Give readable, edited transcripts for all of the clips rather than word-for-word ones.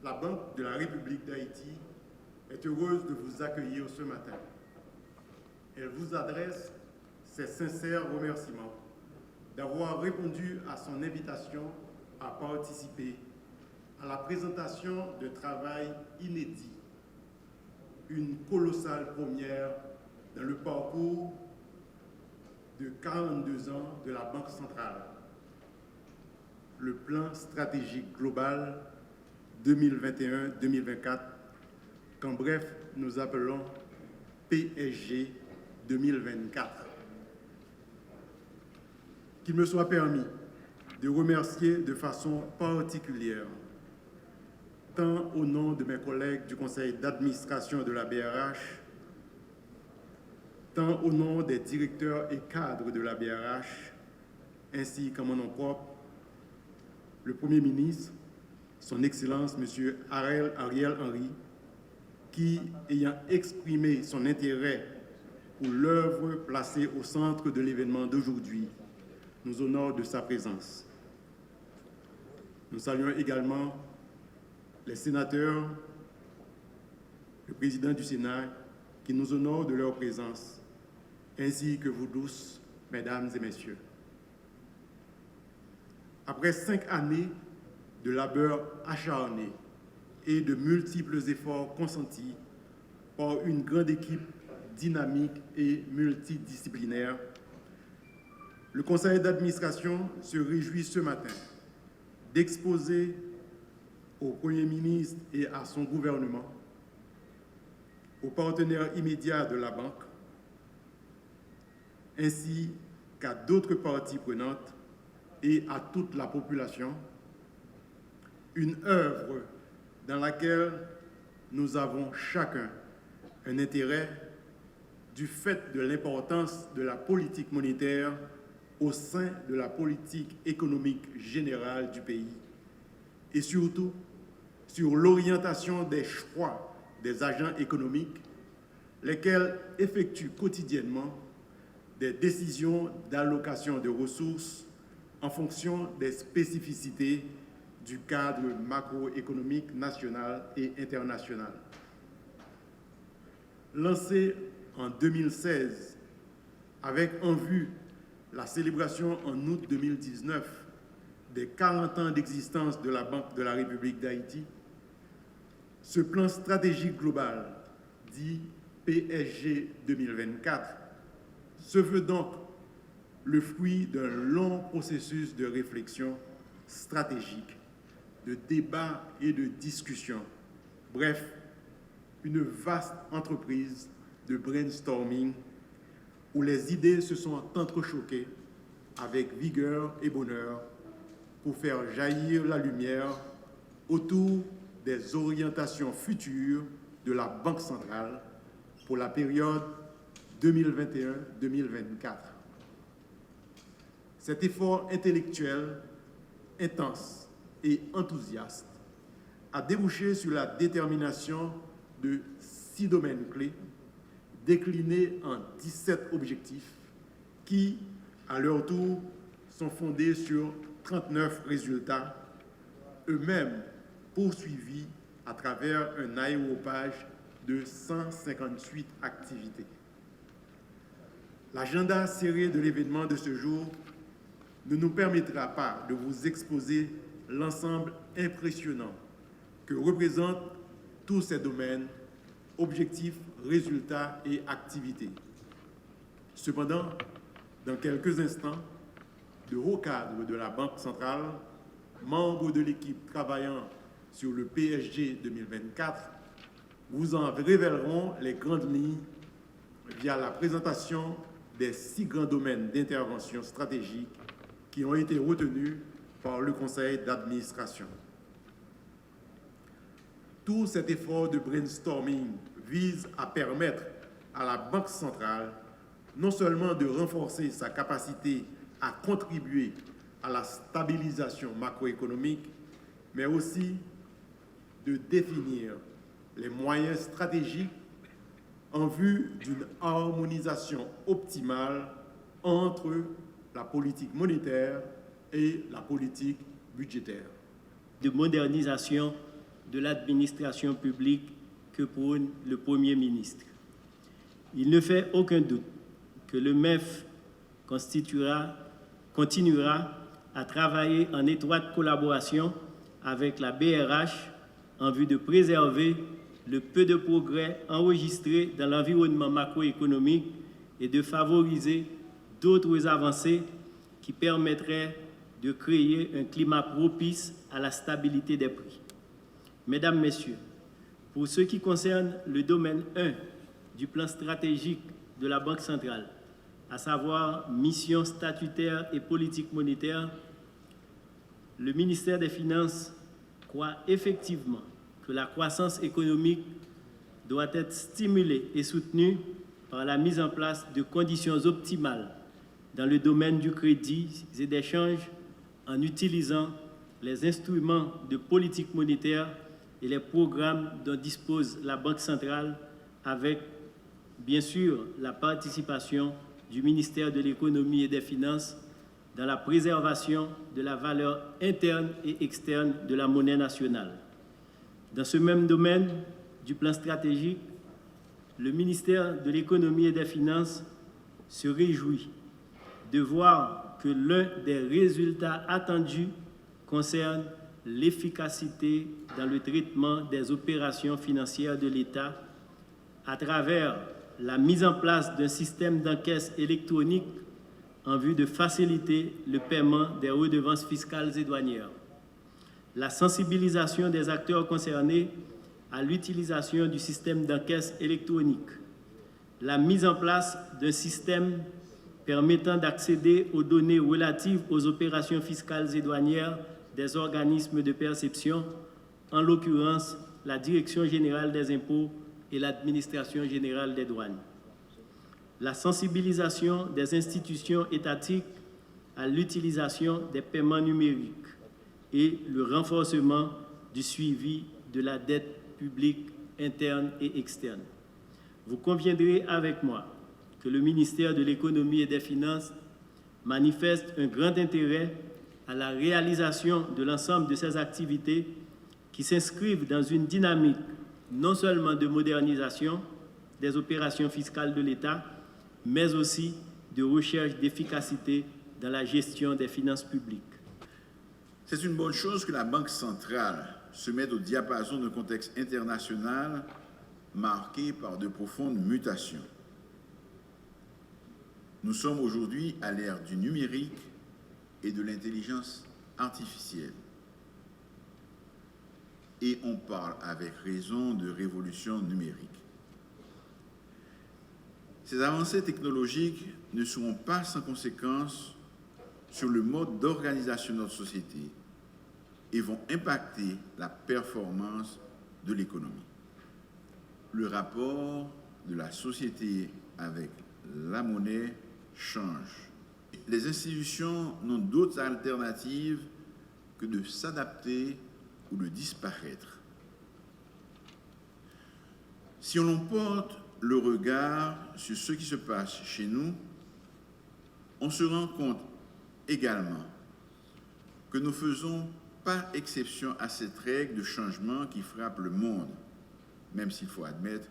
la Banque de la République d'Haïti est heureuse de vous accueillir ce matin. Elle vous adresse ses sincères remerciements d'avoir répondu à son invitation à participer à la présentation de travail inédit, une colossale première dans le parcours de 42 ans de la Banque centrale, le plan stratégique global 2021-2024, qu'en bref nous appelons PSG 2024. Qu'il me soit permis de remercier de façon particulière, tant au nom de mes collègues du conseil d'administration de la BRH, tant au nom des directeurs et cadres de la BRH, ainsi qu'en mon nom propre, le Premier ministre, son Excellence M. Ariel Henry, qui, ayant exprimé son intérêt pour l'œuvre placée au centre de l'événement d'aujourd'hui, nous honore de sa présence. Nous saluons également les sénateurs, le président du Sénat, qui nous honorent de leur présence, ainsi que vous tous, mesdames et messieurs. Après 5 années de labeur acharné et de multiples efforts consentis par une grande équipe dynamique et multidisciplinaire, le conseil d'administration se réjouit ce matin d'exposer au Premier ministre et à son gouvernement, aux partenaires immédiats de la banque, ainsi qu'à d'autres parties prenantes et à toute la population, une œuvre dans laquelle nous avons chacun un intérêt du fait de l'importance de la politique monétaire au sein de la politique économique générale du pays et surtout sur l'orientation des choix des agents économiques, lesquels effectuent quotidiennement des décisions d'allocation de ressources en fonction des spécificités du cadre macroéconomique national et international. Lancé en 2016 avec en vue la célébration en août 2019 des 40 ans d'existence de la Banque de la République d'Haïti, ce plan stratégique global, dit PSG 2024, se veut donc le fruit d'un long processus de réflexion stratégique, de débat et de discussion. Bref, une vaste entreprise de brainstorming où les idées se sont entrechoquées avec vigueur et bonheur pour faire jaillir la lumière autour des orientations futures de la Banque centrale pour la période 2021-2024. Cet effort intellectuel intense et enthousiaste a débouché sur la détermination de 6 domaines clés déclinés en 17 objectifs qui, à leur tour, sont fondés sur 39 résultats, eux-mêmes poursuivis à travers un aéropage de 158 activités. L'agenda serré de l'événement de ce jour ne nous permettra pas de vous exposer l'ensemble impressionnant que représentent tous ces domaines, objectifs, résultats et activités. Cependant, dans quelques instants, de hauts cadres de la Banque centrale, membres de l'équipe travaillant sur le PSG 2024, vous en révéleront les grandes lignes via la présentation des 6 grands domaines d'intervention stratégique qui ont été retenus par le conseil d'administration. Tout cet effort de brainstorming vise à permettre à la Banque centrale non seulement de renforcer sa capacité à contribuer à la stabilisation macroéconomique, mais aussi de définir les moyens stratégiques en vue d'une harmonisation optimale entre la politique monétaire et la politique budgétaire. De modernisation de l'administration publique que prône le Premier ministre. Il ne fait aucun doute que le MEF continuera à travailler en étroite collaboration avec la BRH en vue de préserver le peu de progrès enregistrés dans l'environnement macroéconomique et de favoriser d'autres avancées qui permettraient de créer un climat propice à la stabilité des prix. Mesdames, Messieurs, pour ce qui concerne le domaine 1 du plan stratégique de la Banque centrale, à savoir mission statutaire et politique monétaire, le ministère des Finances croit effectivement que la croissance économique doit être stimulée et soutenue par la mise en place de conditions optimales dans le domaine du crédit et des échanges en utilisant les instruments de politique monétaire et les programmes dont dispose la Banque centrale avec, bien sûr, la participation du ministère de l'Économie et des Finances dans la préservation de la valeur interne et externe de la monnaie nationale. Dans ce même domaine du plan stratégique, le ministère de l'Économie et des Finances se réjouit de voir que l'un des résultats attendus concerne l'efficacité dans le traitement des opérations financières de l'État à travers la mise en place d'un système d'encaisse électronique en vue de faciliter le paiement des redevances fiscales et douanières, la sensibilisation des acteurs concernés à l'utilisation du système d'encaisse électronique, la mise en place d'un système permettant d'accéder aux données relatives aux opérations fiscales et douanières des organismes de perception, en l'occurrence la Direction générale des impôts et l'Administration générale des douanes. La sensibilisation des institutions étatiques à l'utilisation des paiements numériques et le renforcement du suivi de la dette publique interne et externe. Vous conviendrez avec moi que le ministère de l'Économie et des Finances manifeste un grand intérêt à la réalisation de l'ensemble de ces activités qui s'inscrivent dans une dynamique non seulement de modernisation des opérations fiscales de l'État, mais aussi de recherche d'efficacité dans la gestion des finances publiques. C'est une bonne chose que la Banque centrale se mette au diapason d'un contexte international marqué par de profondes mutations. Nous sommes aujourd'hui à l'ère du numérique et de l'intelligence artificielle. Et on parle avec raison de révolution numérique. Ces avancées technologiques ne seront pas sans conséquence sur le mode d'organisation de notre société et vont impacter la performance de l'économie. Le rapport de la société avec la monnaie change. Les institutions n'ont d'autres alternatives que de s'adapter ou de disparaître. Si on porte le regard sur ce qui se passe chez nous, on se rend compte également que nous ne faisons pas exception à cette règle de changement qui frappe le monde, même s'il faut admettre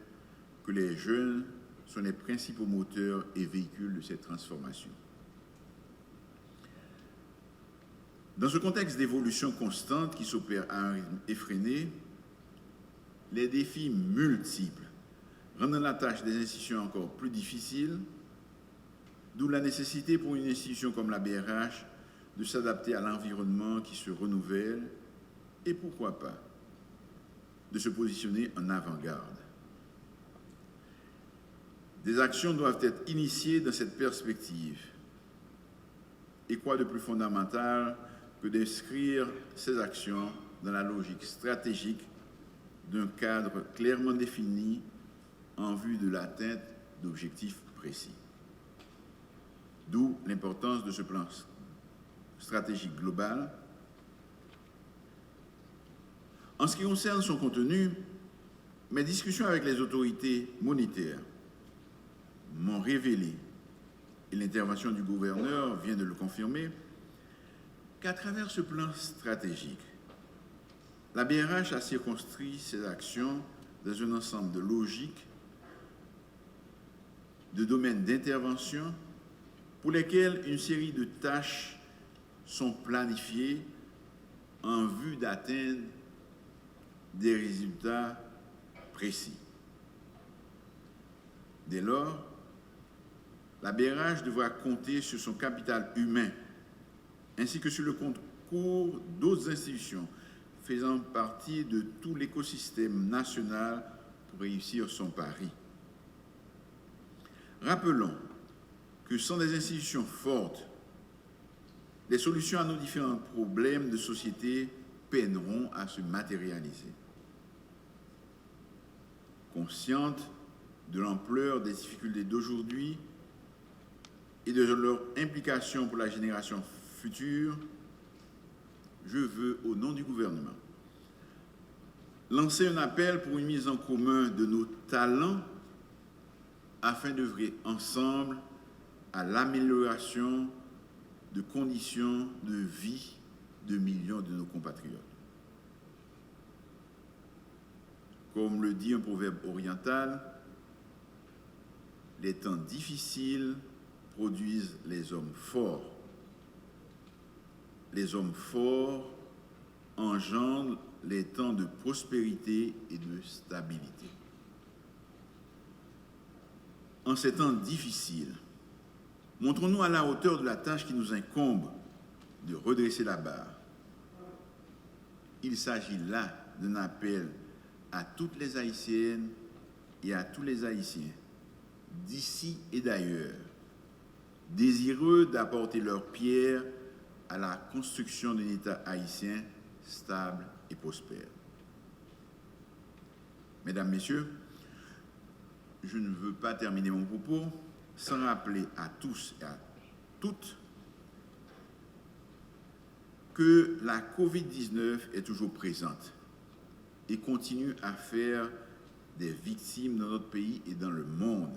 que les jeunes sont les principaux moteurs et véhicules de cette transformation. Dans ce contexte d'évolution constante qui s'opère à un rythme effréné, les défis multiples rendant la tâche des institutions encore plus difficile, d'où la nécessité pour une institution comme la BRH de s'adapter à l'environnement qui se renouvelle et pourquoi pas de se positionner en avant-garde. Des actions doivent être initiées dans cette perspective. Et quoi de plus fondamental que d'inscrire ces actions dans la logique stratégique d'un cadre clairement défini en vue de l'atteinte d'objectifs précis. D'où l'importance de ce plan stratégique global. En ce qui concerne son contenu, mes discussions avec les autorités monétaires m'ont révélé, et l'intervention du gouverneur vient de le confirmer, qu'à travers ce plan stratégique, la BRH a circonscrit ses actions dans un ensemble de logiques, de domaines d'intervention pour lesquels une série de tâches sont planifiées en vue d'atteindre des résultats précis. Dès lors, la BRH devra compter sur son capital humain ainsi que sur le concours d'autres institutions faisant partie de tout l'écosystème national pour réussir son pari. Rappelons que sans des institutions fortes, les solutions à nos différents problèmes de société peineront à se matérialiser. Consciente de l'ampleur des difficultés d'aujourd'hui et de leur implication pour la génération future, je veux, au nom du gouvernement, lancer un appel pour une mise en commun de nos talents afin d'œuvrer ensemble à l'amélioration de conditions de vie de millions de nos compatriotes. Comme le dit un proverbe oriental, les temps difficiles produisent les hommes forts. Les hommes forts engendrent les temps de prospérité et de stabilité. En ces temps difficiles, montrons-nous à la hauteur de la tâche qui nous incombe de redresser la barre. Il s'agit là d'un appel à toutes les Haïtiennes et à tous les Haïtiens, d'ici et d'ailleurs, désireux d'apporter leur pierre à la construction d'un État haïtien stable et prospère. Mesdames, Messieurs, je ne veux pas terminer mon propos sans rappeler à tous et à toutes que la COVID-19 est toujours présente et continue à faire des victimes dans notre pays et dans le monde.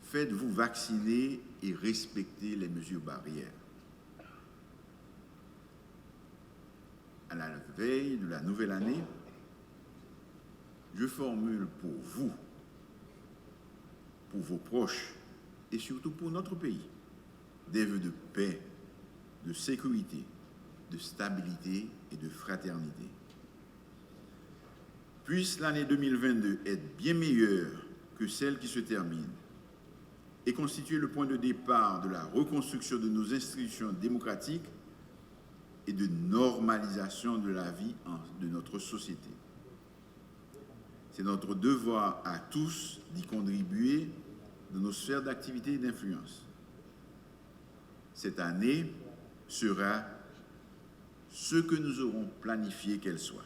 Faites-vous vacciner et respectez les mesures barrières. À la veille de la nouvelle année, je formule pour vous, pour vos proches et surtout pour notre pays, des vœux de paix, de sécurité, de stabilité et de fraternité. Puisse l'année 2022 être bien meilleure que celle qui se termine et constituer le point de départ de la reconstruction de nos institutions démocratiques et de normalisation de la vie de notre société. C'est notre devoir à tous d'y contribuer dans nos sphères d'activité et d'influence. Cette année sera ce que nous aurons planifié qu'elle soit.